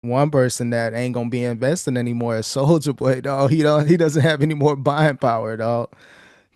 One person that ain't gonna be investing anymore is Soulja Boy, dog. He doesn't have any more buying power, dog.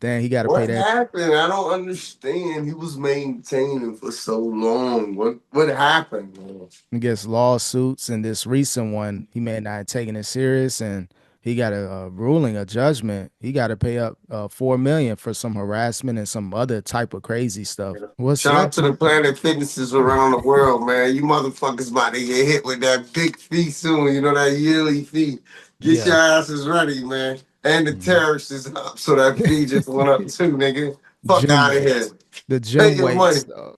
Then he got to pay What that. happened? I don't understand. He was maintaining for so long. What happened, man? He gets lawsuits, and this recent one, he may not have taken it serious, and he got a ruling, a judgment. He got to pay up 4 million for some harassment and some other type of crazy stuff. What's Shout up? out to the Planet Fitnesses around the world, man. You motherfuckers about to get hit with that big fee soon. You know that yearly fee. Get your Yeah. asses ready, man. And the Mhm. terrorist is up, so that fee just went up too, nigga. Fuck Gym out of here. weights, the Pay gym your money. weights, dog.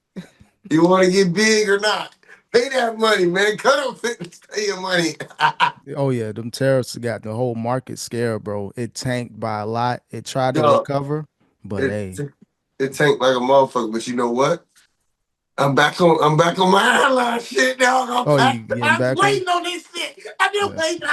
You want to get big or not? Pay that money, man. Cut up fitness. Pay your money. Oh yeah, them tariffs got the whole market scared, bro. It tanked by a lot. It tried to Dog, recover, but it hey, it tanked like a motherfucker. But you know what? I'm back on my airline shit, dog. oh, you getting I'm back on? waiting on this shit. I've been Yeah, waiting.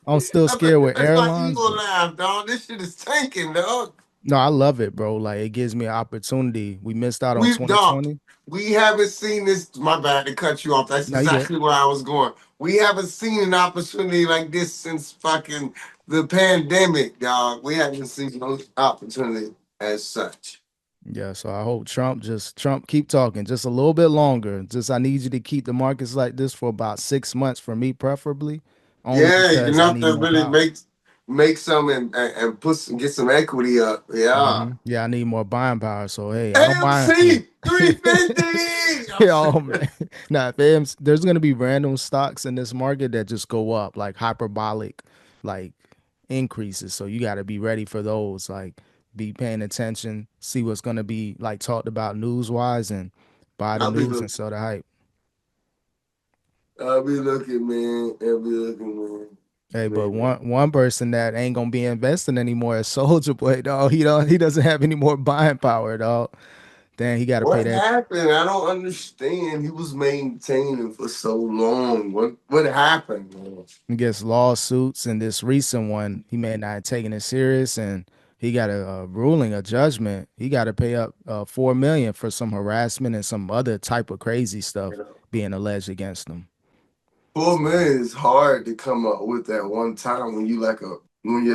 I'm still scared with That's my airlines, evil but laugh, dog. This shit is tanking, dog. no, I love it, bro. Like it gives me an opportunity. We missed out on Dog, 2020. we haven't seen this. My bad to cut you off. That's No, you good. exactly where I was going. We haven't seen an opportunity like this since fucking the pandemic, dog. We haven't seen no opportunity as such. Yeah, so I hope Trump keep talking just a little bit longer. Just I need you to keep the markets like this for about 6 months for me, preferably, only Yeah, because I enough need to more really power. make some and put some get some equity up. Yeah. Yeah, I need more buying power. So hey, I don't mind. Yeah. AMC 350. Yeah, oh man. Now, if there's gonna be random stocks in this market that just go up like hyperbolic, like increases. So you got to be ready for those. Like, be paying attention, see what's gonna be like talked about news wise, and buy the I'll be news and looking. sell the hype. I'll be looking, man. I'll be looking, man. Hey, but Man. one person that ain't gonna be investing anymore is Soldier Boy, dog. He doesn't have any more buying power, dog. Then he got to pay What that. happened? I don't understand. He was maintaining for so long. What happened, man? He gets lawsuits, and this recent one, he may not have taken it serious, and he got a ruling, a judgment. He got to pay up 4 million for some harassment and some other type of crazy stuff being alleged against him. 4 million is hard to come up with at one time when you're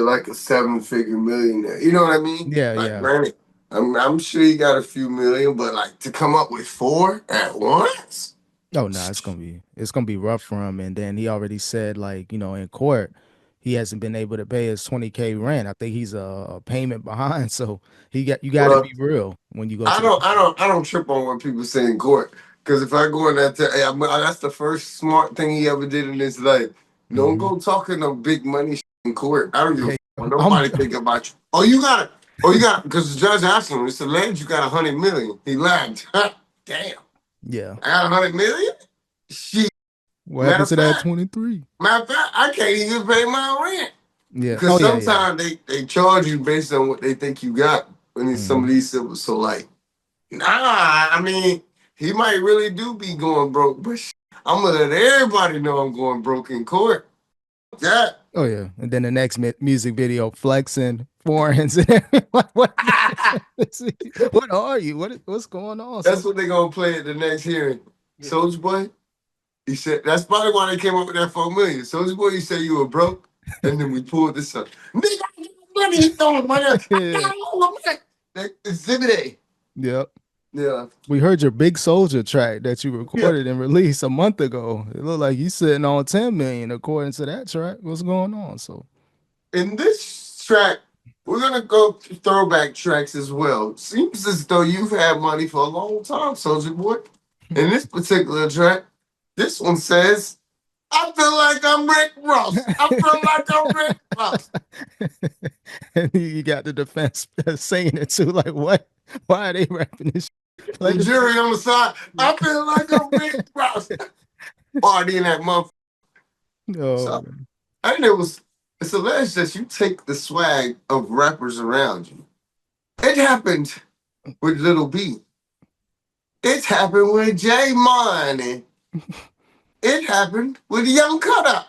like a 7 figure millionaire. You know what I mean? Yeah, Like, yeah. granted, I'm sure you got a few million, but like to come up with four at once. Oh no, it's gonna be rough for him. And then he already said, like, in court, he hasn't been able to pay his 20K rent. I think he's a payment behind. So you got to be Well, real when you go I to the don't, I court. don't, I don't trip on what people say in court because if I go in that, that's the first smart thing he ever did in his life. Don't Hmm. go talking no big money in court. I don't give a fuck Hey, what I'm nobody think about you. Oh, you got it. Oh, you got because the judge asked him. It's alleged you got 100 million. He laughed. Damn, yeah. I got 100 million. Shit. What Matter happened of to that fact, 23? I can't even pay my rent Yeah. because Oh yeah, yeah. sometimes they charge you based on what they think you got. When it's some of Hmm. these civil, so like. Nah, I mean, he might really do be going broke, but I'm gonna let everybody know I'm going broke in court. That. Oh yeah. And then the next music video, flexing foreigns and everything. What are you? What's going on? That's So what they gonna play at the next hearing. yeah. Soulja Boy, he said that's probably why they came up with that 4 million. Soulja Boy, you say you were broke, and then we pulled this up. Nigga, I got money. He throwing money. I Yeah. got all the money. Exhibit A. Yep. Yeah. We heard your big soldier track that you Yeah. recorded and released a month ago. It looked like you sitting on 10 million according to that track. What's going on? So In this track, we're gonna go to throwback tracks as well. Seems as though you've had money for a long time, Soldier Boy. In this particular track, this one says, "I feel like I'm Rick Ross. I feel like I'm Rick Ross." and you got the defense saying it too. Like, what? Why are they rapping this? Play The the jury on the side, "I feel like I'm Rick Ross." Party in that month. oh So man. I think it's alleged that you take the swag of rappers around you. It happened with Little B. It happened with J Money. It happened with Young Cutter.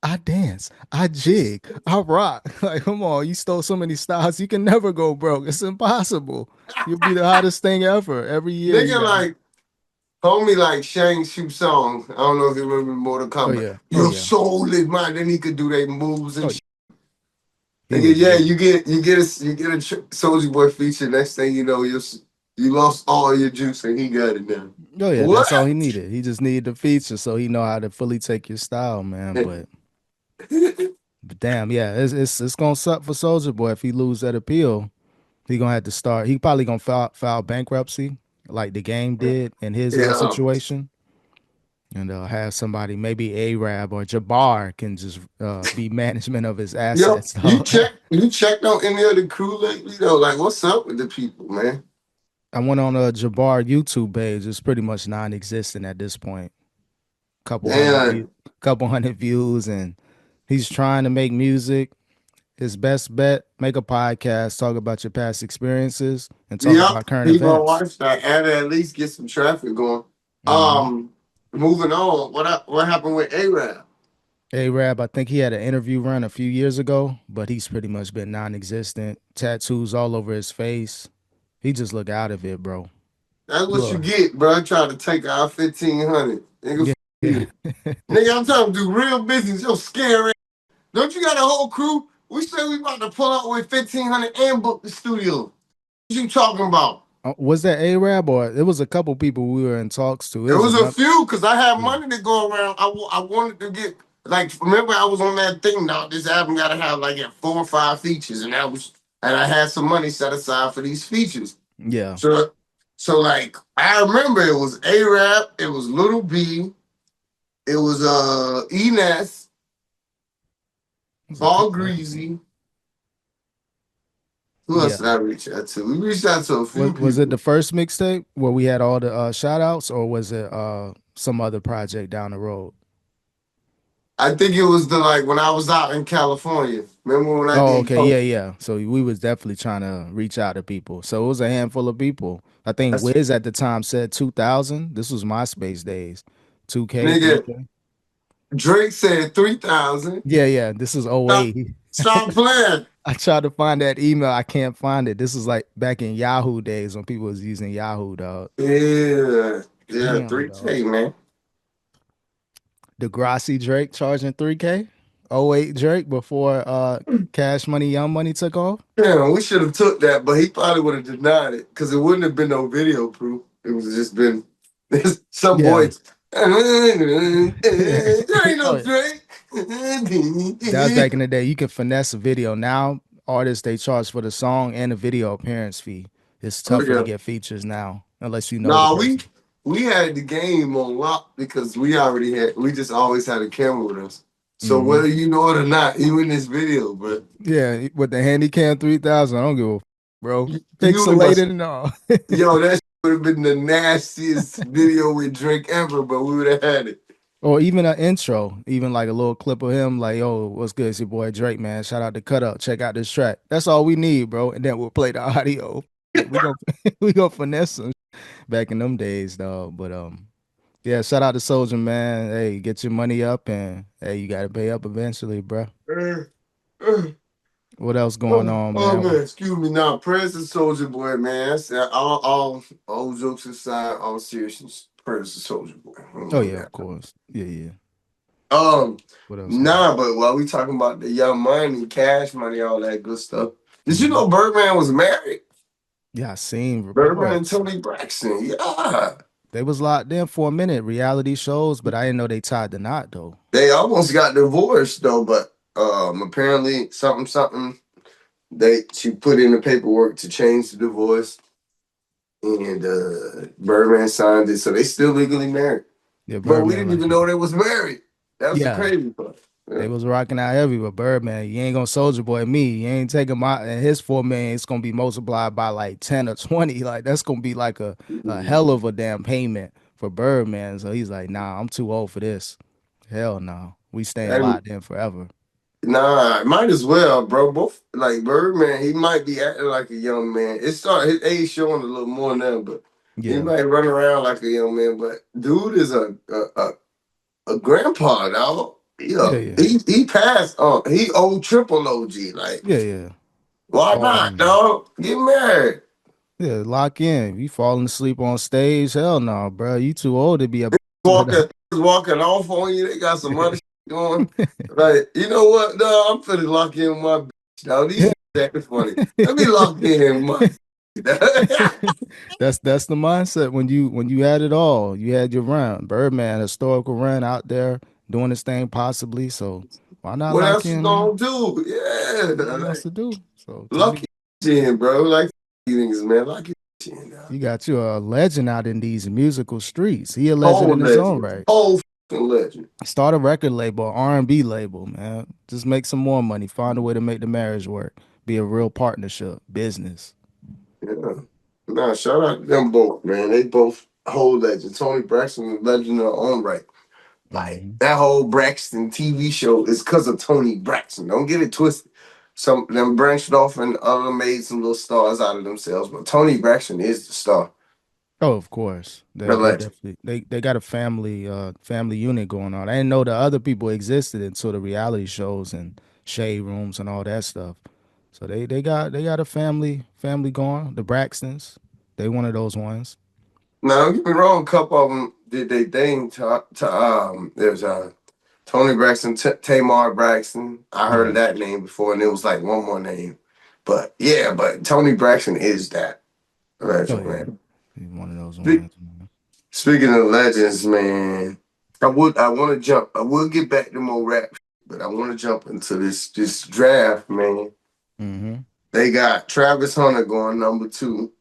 I dance, I jig, I rock. Like, come on, you stole so many styles, you can never go broke. It's impossible. You'll be the hottest thing ever. Every year you Nigga, got. like Homie like Shang Chu song. I don't know if you remember Mortal Oh Kombat. yeah. Oh Your yeah. soul is mine. Then he could do their moves Oh and yeah. shit. He And was yeah, lit. you get a Soulja Boy feature. Next thing you know, you lost all your juice and he got it now. Oh yeah, What? that's all he needed. He just needed the feature so he know how to fully take your style, man. But damn, yeah, it's gonna suck for Soldier Boy if he lose that appeal. He gonna have to start. He probably gonna file bankruptcy like the game did in his Yeah. situation, and have somebody, maybe Arab or Jabbar, can just be management of his Yo, assets. Though you checked on any of the crew lately though? Like, what's up with the people, man? I went on a Jabbar YouTube page. It's pretty much non-existent at this point. Couple hundred view, Damn. couple hundred views, and he's trying to make music. His best bet: make a podcast, talk about your past experiences, and talk Yep. about current He gonna events. watch that and at least get some traffic going. Hmm. Moving on. What happened with Arab? Arab, I think he had an interview run a few years ago, but he's pretty much been non-existent. Tattoos all over his face. He just look out of it, bro. That's what you Look, get, bro. I tried to take out 1,500. Nigga, yeah, yeah, you. Nigga, I'm trying to do real business. Yo, scary. Don't you got a whole crew? We said we about to pull up with 1,500 and book the studio. What you talking about? Was that Arab, or it was a couple people we were in talks to? It It was was a another. few because I had Yeah, money to go around. I wanted to get, like, remember I was on that thing now. This album got to have like 4 or 5 features, and I had some money set aside for these features. yeah. So, like, I remember it was Arab, it was Little B, it was Enes, It was a Paul couple. Greasy. Who else Yeah. did I reach out to? We reached out to a few Was it people. the first mixtape where we had all the shout outs, or was it some other project down the road? I think it was the like when I was out in California. Remember when I Oh, did okay, yeah, post? yeah. So we was definitely trying to reach out to people. So it was a handful of people. I think That's Wiz at the time said 2,000. This was MySpace days. 2K, nigga. 3K. Drake said 3,000. Yeah, yeah. This is Stop, 08. stop playing. I tried to find that email. I can't find it. This is like back in Yahoo days when people was using Yahoo, dog. Yeah, yeah, Damn, three dog. K, man. Degrassi Drake charging 3K. 08 Drake before Cash Money Young Money took off. Yeah, we should have took that, but he probably would have denied it because it wouldn't have been no video proof. It was just been some Yeah. boys. There ain't no Oh, Drake. that was back in the day. You can finesse a video. Now artists they charge for the song and the video appearance fee. It's Oh tougher to yeah. get features now unless you know the Nah, we person. we had the game on lock because we just always had a camera with us. So Hmm. whether you know it or not, you in this video, but Yeah, with the Handycam 3000, I don't give a bro. you would have, Pixelated and all. yo, that would have been the nastiest video with Drake ever, but we would have had it. Or even an intro, even like a little clip of him, like, "Yo, what's good? It's your boy Drake, man. Shout out to Cut Up. Check out this track." That's all we need, bro. And then we'll play the audio. We go, we go finesse them back in them days, dog. But yeah. Shout out to Soldier, man. Hey, get your money up, and hey, you gotta pay up eventually, bro. Uh, uh, What else going oh, on, oh, man, man? excuse me. Now, Prince and Soldier Boy, man. That's all jokes aside, all seriousness. Prince and Soldier Boy. I don't Oh know yeah, of that. course. Yeah, yeah. Um, What else going nah, but while we talking about the young money, cash money, all that good stuff. on? Did you know Birdman was married? Yeah, I seen Birdman and reports. Toni Braxton. Yeah. They was locked in for a minute, reality shows, but I didn't know they tied the knot though. They almost got divorced though, but apparently something they she put in the paperwork to change the divorce and Birdman signed it, so they still legally married. Yeah, But we Birdman didn't like even know they was married. That was the yeah, crazy part. Yeah. they was rocking out heavy with Birdman. You ain't gonna Soldier Boy me. You ain't taking my and his 4 million. It's gonna be multiplied by like 10 or 20. Like that's gonna be like a hell of a damn payment for Birdman. So he's like, nah, I'm too old for this. Hell no, we staying And locked in forever. nah, might as well, bro. Both like Birdman, he might be acting like a young man. It started his age showing a little more now, but he Yeah, might run around like a young man. But dude is a grandpa, dog. yeah, Yeah, yeah, he passed. He old triple OG. Like, yeah, yeah. why All not, in. dog? Get married. Yeah, lock in. You falling asleep on stage? Hell no, bro. You too old to be up. Walking off on you. They got some other shit going. Like, you know what, dog? I'm finna lock in with my bitch. Now these acting funny. Let me lock in with my That's the mindset when you had it all. You had your run, Birdman, historical run out there doing his thing possibly. So why not What lock else you in, man? gonna do? Yeah. Nothing else Like, to do. So Tony, lucky in, bro. Like you niggas, man. Lucky in now. you got you a legend out in these musical streets. He a legend Whole in his own legend. right. Whole fucking legend. Start a record label, R&B label, man. Just make some more money. Find a way to make the marriage work. Be a real partnership, business. Yeah. Nah, shout out to them both, man. They both whole legend. Toni Braxton is a legend in her own right. Like Hmm. that whole Braxton TV show is because of Toni Braxton. Don't get it twisted. Some of them branched off and other made some little stars out of themselves, but Toni Braxton is the star, Oh, of course. the They legend. definitely they got a family unit going on. I didn't know the other people existed until the reality shows and shade rooms and all that stuff. So they got a family going. The Braxtons, they one of those ones. Now don't get me wrong, a couple of them did they thing to there's Toni Braxton, Tamar Braxton. I heard of Yeah. that name before, and it was like one more name. But yeah, but Toni Braxton is that Oh legend, yeah. man. He's one of those Spe- ones, man. Speaking of legends, man, I want to jump. I will get back to more rap, but I want to jump into this draft, man. Mm-hmm. They got Travis Hunter going number 2,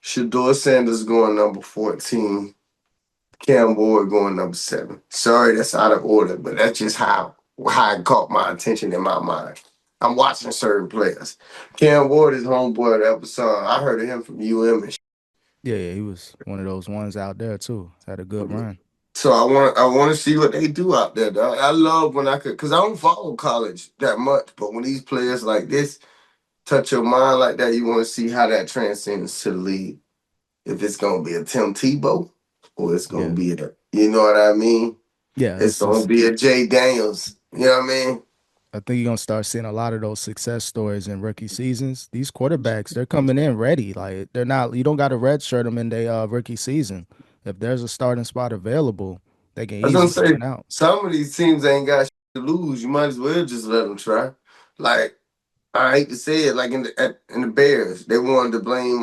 Shedeur Sanders going number 14, Cam Ward going number 7. Sorry, that's out of order, but that's just how it caught my attention in my mind. I'm watching certain players. Cam Ward is homeboy that was I heard of him from UM and Yeah, yeah, he was one of those ones out there too. Had a good shit. run. So I want to see what they do out there, dog. I love when I could, cause I don't follow college that much, but when these players like this touch your mind like that, you want to see how that transcends to the league. If it's gonna be a Tim Tebow or it's gonna Yeah. be you know what I mean? Yeah, It's it's gonna just be a Jay Daniels. You know what I mean? I think you're gonna start seeing a lot of those success stories in rookie seasons. These quarterbacks, they're coming in ready. Like they're not. You don't got to redshirt them in their rookie season. If there's a starting spot available, they can I was gonna easily say win out. some of these teams ain't got shit to lose. You might as well just let them try. Like I hate to say it, like in the Bears, they wanted to blame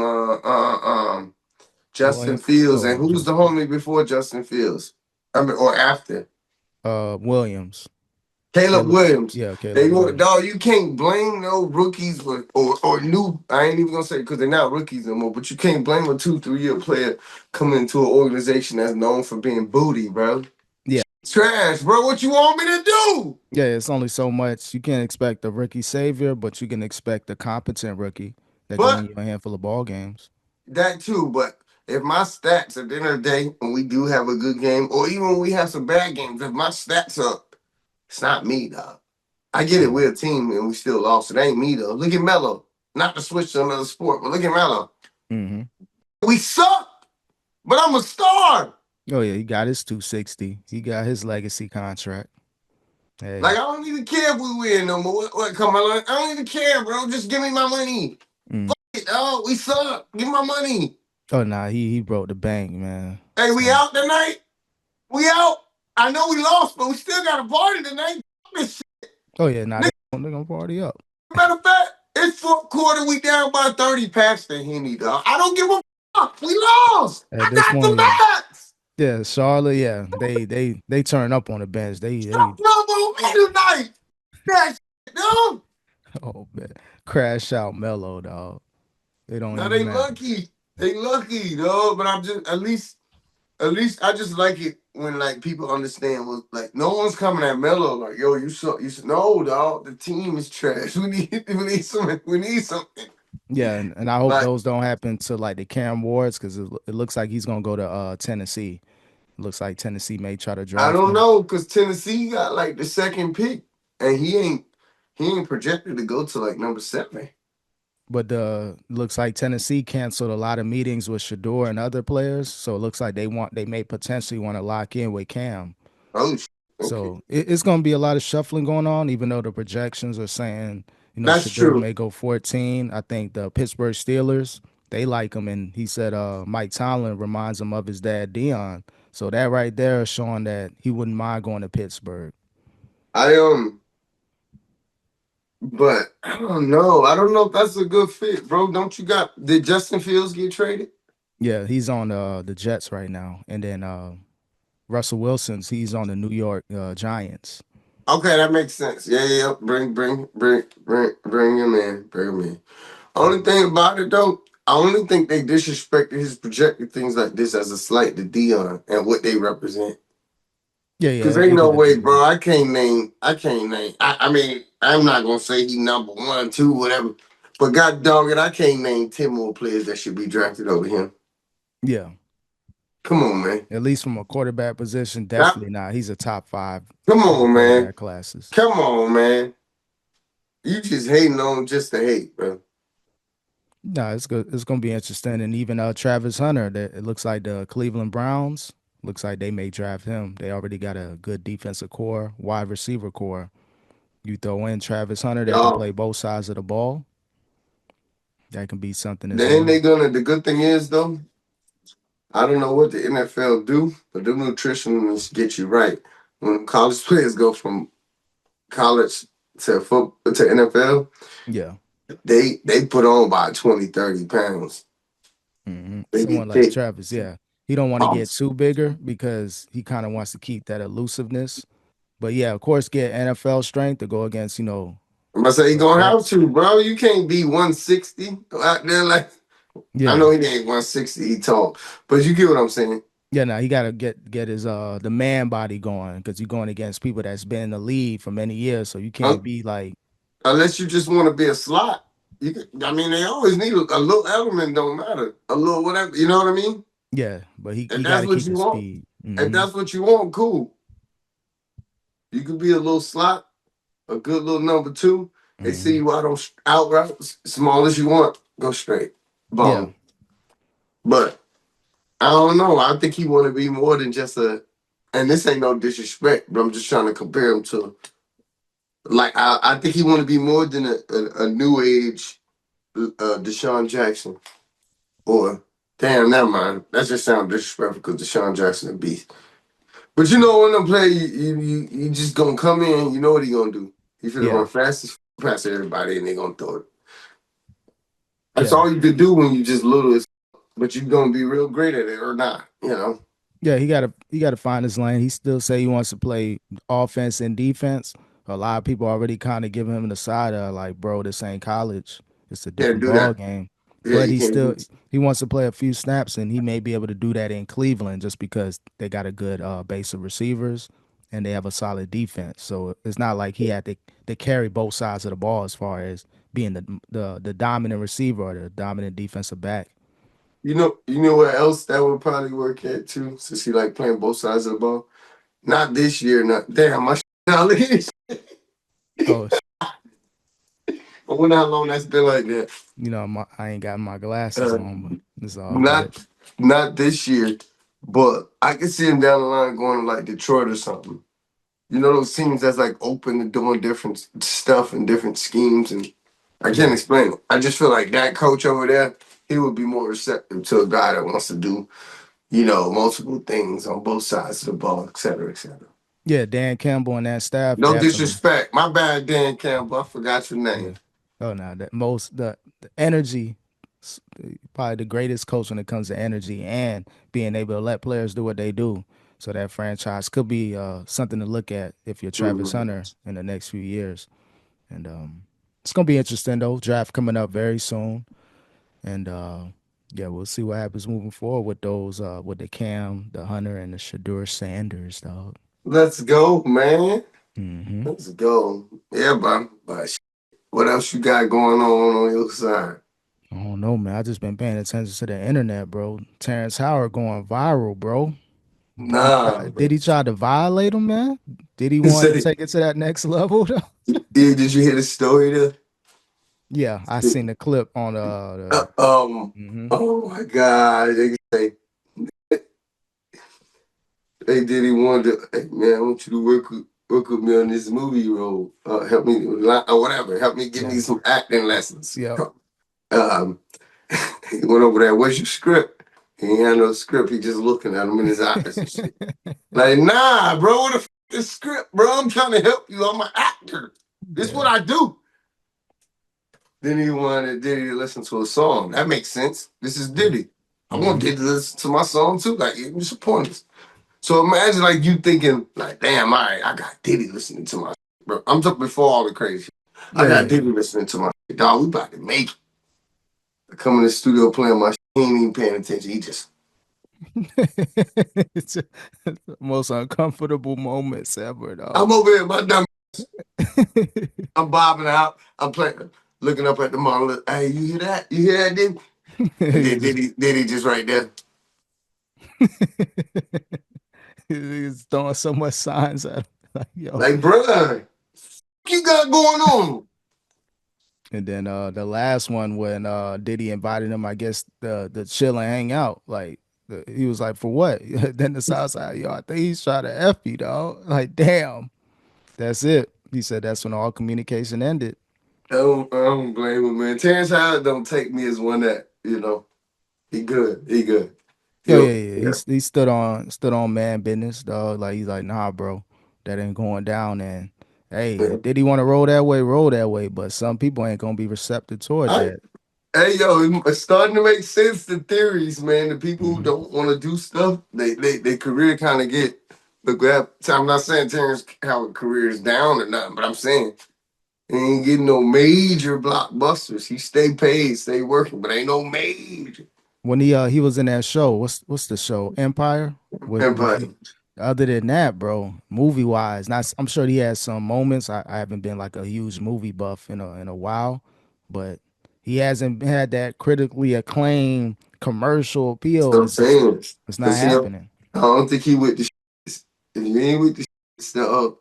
Justin William, Fields, and oh who's the Justin, homie before Justin Fields? I mean, or after Williams, Caleb Caleb. Williams. Yeah, They Caleb want Williams. dog. You can't blame no rookies or new. I ain't even gonna say because they're not rookies no more. But you can't blame a 2 3 year player coming into an organization that's known for being booty, bro. Yeah, Trash, bro. What you want me to do? yeah. It's only so much you can't expect a rookie savior, but you can expect a competent rookie that can win But you a handful of ball games. that too. But if my stats at the end of the day, when we do have a good game, or even when we have some bad games, if my stats up, it's not me, dog. I get it. Yeah. We're a team and we still lost. It ain't me though. Look at Melo. Not to switch to another sport, but look at Melo. Mm-hmm. We suck, but I'm a star. Oh yeah, he got his 260. He got his legacy contract. Like Hey. I don't even care if we win no more. What come on? I don't even care, bro. Just give me my money. Mm. Oh, we suck. Give me my money. Oh nah, he broke the bank, man. Hey, we So out tonight. We out. I know we lost, but we still got a party tonight. This shit. oh yeah, nah, they gonna party up. Matter of fact, it's fourth quarter. We down by 30 past the Henny, dog. I don't give a fuck. We lost. At I this got the point, yeah. bats. Yeah, Charlotte, yeah. They turn up on the bench. They Stop on me tonight. That shit, dog. oh man. Crash out mellow, dog. They don't Now even they matter. lucky. They lucky, dog. But I'm just at least I just like it when like people understand what like no one's coming at Melo like yo you suck no dog the team is trash we need something Yeah, and I hope like those don't happen to like the Cam Wards because it looks like he's gonna go to Tennessee. It looks like Tennessee may try to I draft don't him. know because Tennessee got like the second pick and he ain't projected to go to like number 7. But looks like Tennessee canceled a lot of meetings with Shedeur and other players. So it looks like they may potentially want to lock in with Cam. Oh okay, So it's going to be a lot of shuffling going on, even though the projections are saying, that's Shador true. may go 14. I think the Pittsburgh Steelers, They like him, and he said Mike Tomlin reminds him of his dad Dion. So that right there is showing that he wouldn't mind going to Pittsburgh. I but I don't know. I don't know if that's a good fit, bro. Don't you got did Justin Fields get traded? Yeah, he's on the Jets right now, and then Russell Wilson's he's on the New York Giants. Okay, that makes sense. Yeah, yeah, yeah. Bring him in. Bring him in. Only Mhm. thing about it though, I only think they disrespected his projected things like this as a slight to Dion and what they represent. Yeah, Cause yeah, ain't it no could way, be. bro. I can't name. I mean, I'm not gonna say he number one, two, whatever. But God dog it, I can't name 10 more players that should be drafted over him. Yeah, Come on, man. at least from a quarterback position, That- definitely not. He's a top five come on, man. quarterback classes. Come on, man. You just hating on just to hate, bro. No, it's good. It's gonna be interesting, and even Travis Hunter. That it looks like the Cleveland Browns looks like they may draft him. They already got a good defensive core, wide receiver core. You throw in Travis Hunter that can Y'all. play both sides of the ball. That can be something as Then they well. gonna the good thing is though, I don't know what the NFL do, but the nutritionists get you right. When college players go from college to football to NFL, Yeah. they put on about 20, 30 pounds. They Someone get like thick. Travis, yeah, he don't want to Um, get too bigger because he kind of wants to keep that elusiveness. But yeah, of course, get NFL strength to go against I'm gonna say he gonna have vets. to, bro. You can't be 160 out there like I Yeah, know he ain't 160, he tall, but you get what I'm saying. yeah. Now he got to get his the man body going because you're going against people that's been in the league for many years. So you can't Un- be like Unless you just want to be a slot. You could, I mean, they always need a little element, don't matter. A little whatever, you know what I mean? yeah, but he If he got that's to what keep you his want, speed. if that's what you want, cool. You could be a little slot, a good little number two. They see Hmm. you out routes, small as you want, go straight. Yeah, Bomb. But I don't know. I think he want to be more than just a. And this ain't no disrespect, but I'm just trying to compare him to. Like I think he want to be more than a new age Deshaun Jackson or damn, never mind. That just sounds disrespectful because Deshaun Jackson a beast. But you know when them play, you just gonna come in. You know what he gonna do? He finna yeah, run fast as past everybody, and they gonna throw it. That's yeah. all you could do when you just little as. But you gonna be real great at it or not? You know. Yeah, he gotta find his lane. He still say he wants to play offense and defense. A lot of people already kind of giving him the side of like, bro, this ain't college. It's a Can't different do ball that. game. Yeah, But you can't do. he wants to play a few snaps, and he may be able to do that in Cleveland just because they got a good base of receivers and they have a solid defense. So it's not like he had to carry both sides of the ball as far as being the dominant receiver or the dominant defensive back. You know what else that would probably work at too, since he like playing both sides of the ball. Not this year, not damn my knowledge. Oh, I wonder how long that's been like that. I ain't got my glasses Uh, on, but it's all good. not not this year, but I can see him down the line going to like Detroit or something. You know those teams that's like open to doing different stuff and different schemes, and I can't Yeah. explain it. I just feel like that coach over there, he would be more receptive to a guy that wants to do, multiple things on both sides of the ball, et cetera, et cetera. Yeah, Dan Campbell and that staff No definitely. disrespect. My bad, Dan Campbell. I forgot your Yeah. name. Oh no, that most the energy, s- probably the greatest coach when it comes to energy and being able to let players do what they do. So that franchise could be something to look at if you're Travis Mhm. Hunter in the next few years. And it's gonna be interesting though. Draft coming up very soon, and yeah, we'll see what happens moving forward with those with the Cam, the Hunter, and the Shedeur Sanders, dog. Let's go, man. Hmm. Let's go. Yeah, but what else you got going on your side? I don't know, man. I just been paying attention to the internet, bro. Terrence Howard going viral, bro. Nah, Did man. he try to violate him, man? Did he want to Say, take it to that next level? Though? yeah, did you hear the story there? Yeah, I seen the clip on Uh, the. um, Hmm. oh my God. They say, hey, did he want to, hey, man, I want you to work with me on this movie role. Help me, or whatever. Help me give me Yeah, some acting lessons. yep. Um, He went over there, what's your script? He ain't had no script. He just looking at him in his eyes and shit. Like, nah, bro, what the this script, bro? I'm trying to help you. I'm an actor. This is what Yeah. I do. Then he wanted Diddy to listen to a song. That makes sense. This is Diddy. I want Mm-hmm. Diddy to listen to my song too. Like, you support us. So imagine like you thinking, like, damn, all right, I got Diddy listening to my shit, bro. I'm talking before all the crazy shit. I Yeah, got yeah, Diddy listening to my shit. Dog, we about to make it. I come in the studio playing my shit. He ain't even paying attention. He just, yeah. It's the most uncomfortable moments ever, I'm though. over here, my dumb. I'm bobbing out. I'm playing, looking up at the monitor. Hey, you hear that? You hear that, Diddy? And He then just Diddy just right there. he's throwing so much signs at him. Like, yo. Like, brother, what you got going on? And then the last one when Diddy invited him, I guess the chill and hang out. Like he was like, for what? Then the South Side, yo, I think he's trying to F you, dog. Like, damn. That's it. He said that's when all communication ended. I don't blame him, man. Terrence Howard don't take me as one that, he good. He good. Yeah, yeah, He'll, yeah. yeah. He stood on man business, dog. Like he's like, nah, bro, that ain't going down. And hey, Yeah. did he want to roll that way? Roll that way. But some people ain't gonna be receptive toward I, that. hey, yo, it's starting to make sense, the theories, man. The people who Hmm. don't want to do stuff, they career kind of get, look, I'm not saying Terrence Howard career is down or nothing, but I'm saying he ain't getting no major blockbusters. He stay paid, stay working, but ain't no major When he was in that show, what's the show? Empire. Was empire. he? Other than that, bro, movie wise, not I'm sure he has some moments. I haven't been like a huge movie buff in a while, but he hasn't had that critically acclaimed commercial That's appeal. what I'm saying. It's not Cause see, I happening. don't think he with the shits. If you ain't with the shits,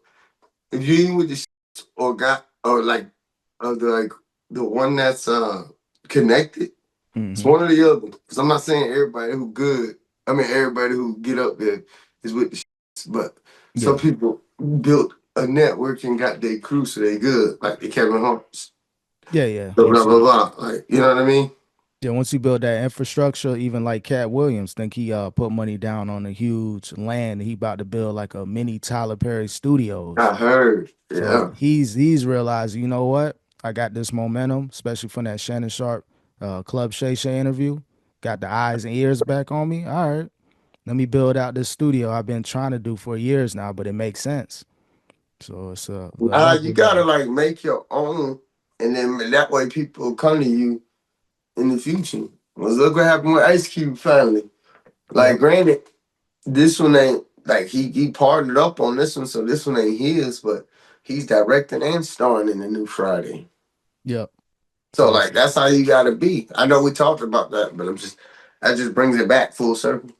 if you ain't with the shits or got or like the one that's connected, it's Hmm. one or the other. Cause I'm not saying everybody who good. I mean everybody who get up there is with the shits, but some Yeah, people built a network and got their crew, so they good. Like the Kevin Hart's. yeah, yeah. Blah blah blah blah. Like you know what I mean? Once you build that infrastructure, even like Cat Williams, think he put money down on a huge land. He about to build like a mini Tyler Perry Studios. I heard. So Yeah. he's realized, you know what? I got this momentum, especially from that Shannon Sharp Club Shay Shay interview. Got the eyes and ears back on me. All right, let me build out this studio I've been trying to do for years now, but it makes sense. So it's a hell of You a gotta move. like make your own, and then that way people come to you in the future. Well, look what happened with Ice Cube finally. Like, Yep, granted, this one ain't like he partnered up on this one, so this one ain't his, but he's directing and starring in the new Friday. yep. So So it's like that's how you gotta be. I know we talked about that, but that just brings it back full circle.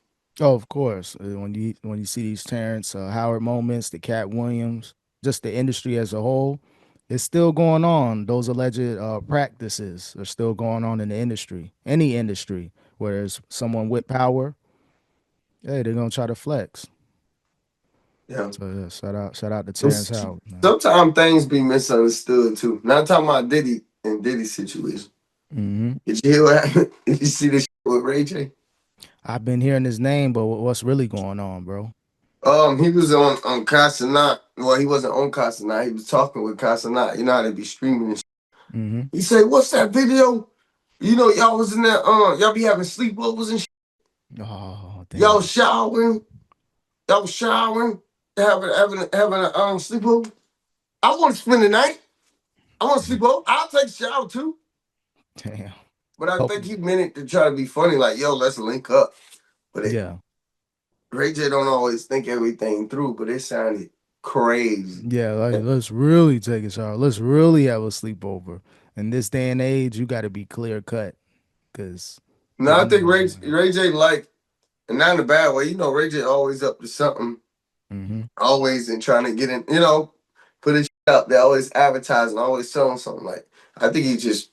oh, of course. When you see these Terrence Howard moments, the Cat Williams, just the industry as a whole, it's still going on. Those alleged practices are still going on in the industry, any industry, where there's someone with power. Hey, they're gonna try to flex. Yeah. So yeah, shout out to Terrence Howard, man. Sometimes things be misunderstood too. Not talking about Diddy and Diddy's situation. Hmm. Did you hear what happened? Did you see this shit with Ray J? I've been hearing his name, but what's really going on, bro? He was on Casanat. Well, he wasn't on Casanat. He was talking with Casanat. You know how they be streaming and shit. Hmm. He said, "What's that video? You know, y'all was in there. Y'all be having sleepovers and shit. Oh, Y'all damn. showering. Y'all was showering, having a sleepover. I want to spend the night. I want to sleep over. I'll take a shower too. Damn. But I Oh, think he meant it to try to be funny, like, yo, let's link up. But yeah. Ray J don't always think everything through, but it sounded crazy. Yeah, like let's really take a shower. Let's really have a sleepover. In this day and age, you got to be clear cut, cause No, yeah, I you think know. Ray J like, and not in a bad way. You know, Ray J always up to something, Hmm. always and trying to get in. Put his shit out there, always advertising, always selling something. Like I think he's just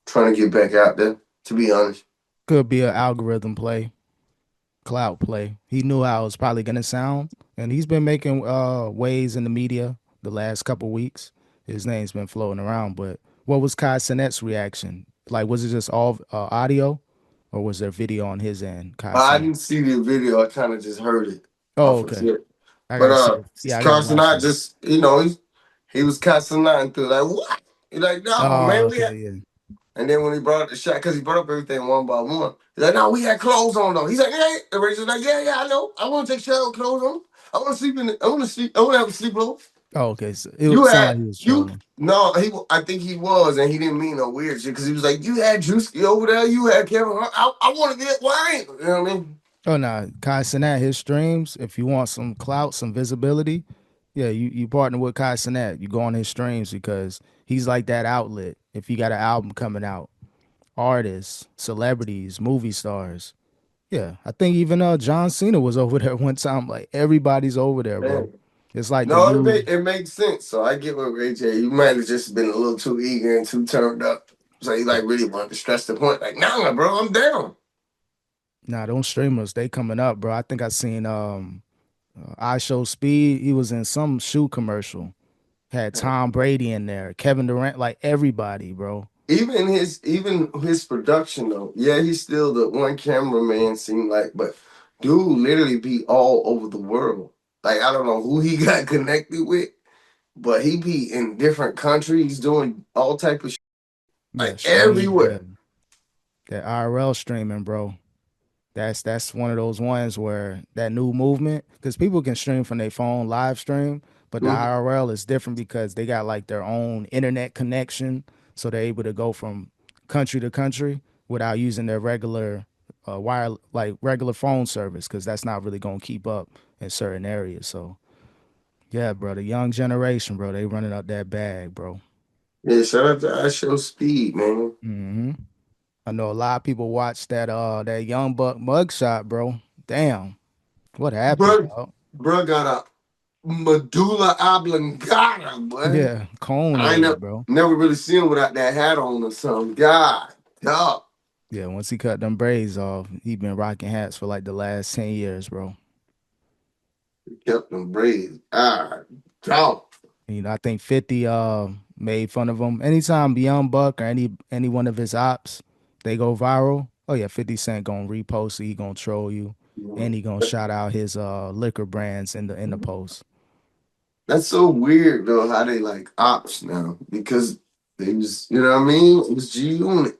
trying to get back out there. To be honest, Could be an algorithm play, cloud play. He knew how it was probably gonna sound, and he's been making waves in the media the last couple weeks. His name's been floating around. But what was Kai Cenat's reaction? Like, was it just all audio, or was there video on his end, Kai I Cenat? didn't see the video. I kind of just heard it Oh, off of okay. it. I But gotta see it. Yeah, I gotta Carson, watch I that. just he was cussing out and through like what? He's like, no, Oh, man, we okay, had. yeah. And then when he brought up the shot, because he brought up everything one by one, he's like, no, we had clothes on though. He's like, hey, and Rachel's like, yeah, yeah, I know. I want to take shower with clothes on. I want to sleep in. I want to sleep. I want to have a sleepover. Oh, okay. So it You would sound had like he was you trolling. no, I think he was, and he didn't mean no weird shit because he was like, you had Drewski over there, you had Kevin Hart. I want to get wine. You know what I mean? Oh no, Kai Cenat, his streams. If you want some clout, some visibility, yeah, you partner with Kai Cenat. You go on his streams because he's like that outlet. If you got an album coming out, artists, celebrities, movie stars. Yeah, I think even John Cena was over there one time. Like everybody's over there, bro. Man. It's like the No, new. it makes sense. So I get what Ray J. You might have just been a little too eager and too turned up. So you like really wanted to stress the point. Like, nah, bro, I'm down. Nah, those streamers they coming up, bro. I think I seen I Show Speed. He was in some shoe commercial. Had Tom Brady in there, Kevin Durant, like everybody, bro. Even his production though, yeah, he's still the one cameraman seemed like, but dude literally be all over the world. Like I don't know who he got connected with, but he be in different countries doing all type of shit, Yeah, like stream. Yeah, everywhere. that IRL streaming, bro. That's one of those ones where that new movement, because people can stream from their phone, live stream, but the Mhm. IRL is different because they got like their own internet connection, so they're able to go from country to country without using their regular wire, like regular phone service, because that's not really gonna keep up in certain areas. So yeah, bro, the young generation, bro, they running up that bag, bro. Yeah, shout out to I Show Speed, man. Hmm. I know a lot of people watch that young buck mugshot, bro. Damn, what happened, Bro, dog? bro got a medulla oblongata, boy. Yeah, cone I ain't head, bro. never really seen him without that hat on or something. God, dog. Yeah, once he cut them braids off, he been rocking hats for like the last 10 years, bro. Kept them braids. Ah, dog. You know, I think 50 made fun of him. Anytime Young Buck or any one of his ops, they go viral. Oh yeah, 50 Cent gonna repost it, he gonna troll you, and he gonna shout out his liquor brands in the post. That's so weird though, how they like ops now because they was, you know what I mean? It was G Unit.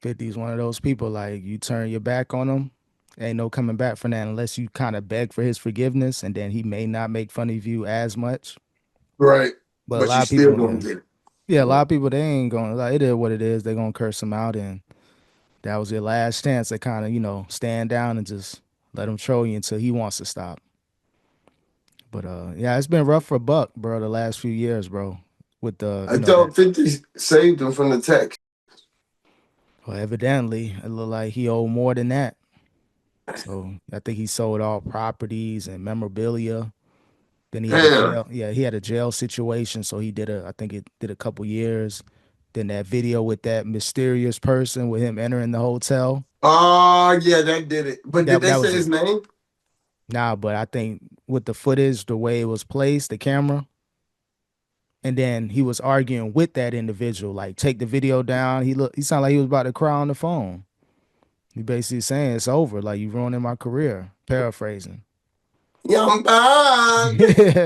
50's one of those people like you turn your back on him, ain't no coming back from that unless you kind of beg for his forgiveness, and then he may not make fun of you as much. Right. But a But you lot of still people, gonna yeah. get it. Yeah, a lot Yeah. of people they ain't gonna like it is what it is. They're gonna curse him out, and that was your last chance to kind of stand down and just let him troll you until he wants to stop. But yeah, it's been rough for Buck, bro. The last few years, bro. With the I that thought 50 saved him from the text. well, evidently it looked like he owed more than that. So I think he sold all properties and memorabilia. Then he had a Damn. jail. Yeah, he had a jail situation. So he did I think it did a couple years. Then that video with that mysterious person with him entering the hotel. Oh yeah, that did it. But did they That say was his a name? Nah, but I think with the footage, the way it was placed, the camera, and then he was arguing with that individual, like take the video down. He sounded like he was about to cry on the phone. He basically saying it's over, like you ruining my career. Paraphrasing. Yeah, I'm bad.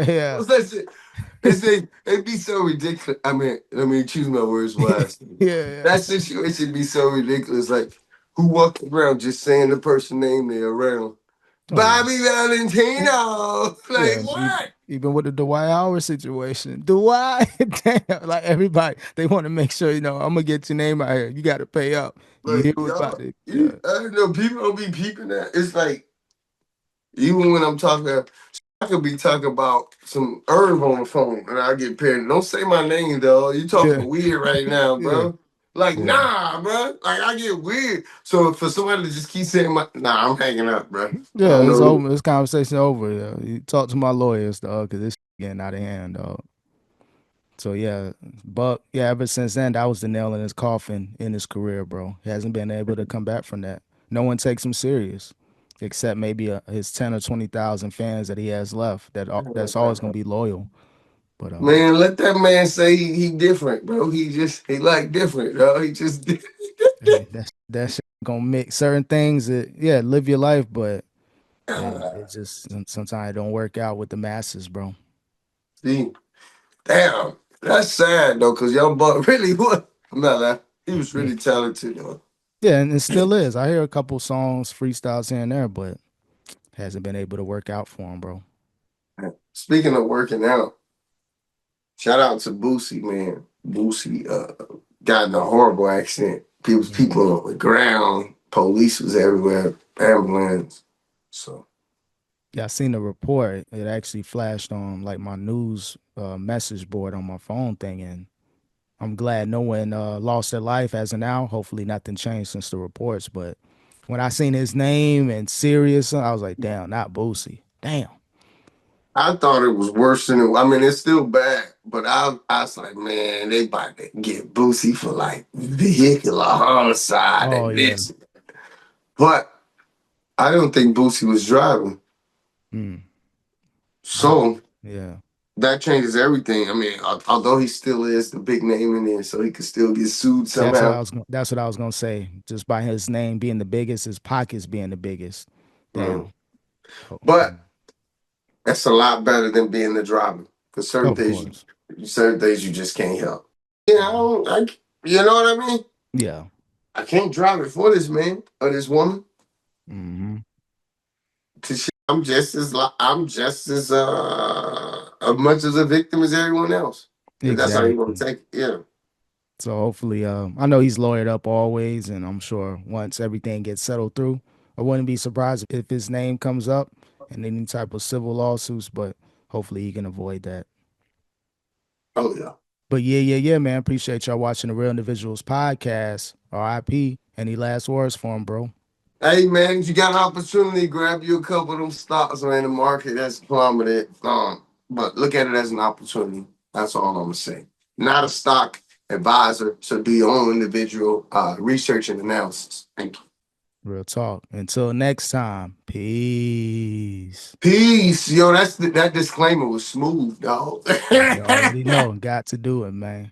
Yeah, What's that shit? It'd be so ridiculous. I mean, choose my words yeah, wisely. yeah. That situation be so ridiculous. Like, who walked around just saying the person name they around? Oh yeah, Bobby Valentino. Like, yeah. what? Even with the Dwight Howard situation, Dwight, damn, like everybody, they want to make sure I'm gonna get your name out here. You got to pay up. You Like, hear what about y'all, it? Yeah, I don't know. People don't be peeping that. It's like, even when I'm talking, I could be talking about some herb on the phone and I get paired. Don't say my name, though. You yeah, talking weird right now, yeah, bro. Like, yeah. nah, bro. Like, I get weird. So for somebody to just keep saying nah, I'm hanging up, bro. I Yeah, don't it's know. over. This conversation over. Yeah. You talk to my lawyers, dog, because this getting out of hand, dog. So yeah, Buck. Yeah, ever since then, that was the nail in his coffin in his career, bro. He hasn't been able to come back from that. No one takes him serious, except maybe his 10 or 20,000 fans that he has left. That's always gonna be loyal. But Man, let that man say he different, bro. He like different, bro. He just hey, that shit gonna make certain things that yeah, live your life, but hey, it just sometimes it don't work out with the masses, bro. see. Damn, that's sad though, cause young buck really was. I'm not laughing. He was really talented though. Yeah, and it still is. I hear a couple songs, freestyles here and there, but hasn't been able to work out for him, bro. Speaking of working out, shout out to Boosie, man. Boosie got in a horrible accident. Mm. People on the ground. Police was everywhere. Ambulance. So Yeah, I seen the report. It actually flashed on like my news message board on my phone thing, and I'm glad no one lost their life as of now. Hopefully, nothing changed since the reports. But when I seen his name and Sirius, I was like, damn, not Boosie. Damn. I thought it was worse than it. I mean, it's still bad, but I was like, man, they about to get Boosie for like vehicular homicide Oh and yeah. this. But I don't think Boosie was driving. Mm. I, So yeah. that changes everything. I mean, although he still is the big name in there, so he could still get sued That's what somehow. that's what I was gonna say. Just by his name being the biggest, his pockets being the biggest. Mm. Damn. Oh, But that's a lot better than being the driver. Because of course. certain things you just can't help. Yeah, you know what I mean? Yeah. I can't drive it for this man or this woman. Hmm. 'Cause I'm just as much as a victim as everyone else. If that's how you want Exactly. to take it, yeah. So hopefully, I know he's lawyered up always, and I'm sure once everything gets settled through, I wouldn't be surprised if his name comes up in any type of civil lawsuits. But hopefully, he can avoid that. Oh yeah. But yeah, man. Appreciate y'all watching the Real Individuals podcast. R.I.P. Any last words for him, bro? Hey man, you got an opportunity, grab you a couple of them stocks man. The market that's plummeted. But look at it as an opportunity. That's all I'm gonna say. Not a stock advisor, so do your own individual research and analysis. Thank you. Real talk. Until next time. Peace. Peace. Yo, that disclaimer was smooth, dog. You already know. Got to do it, man.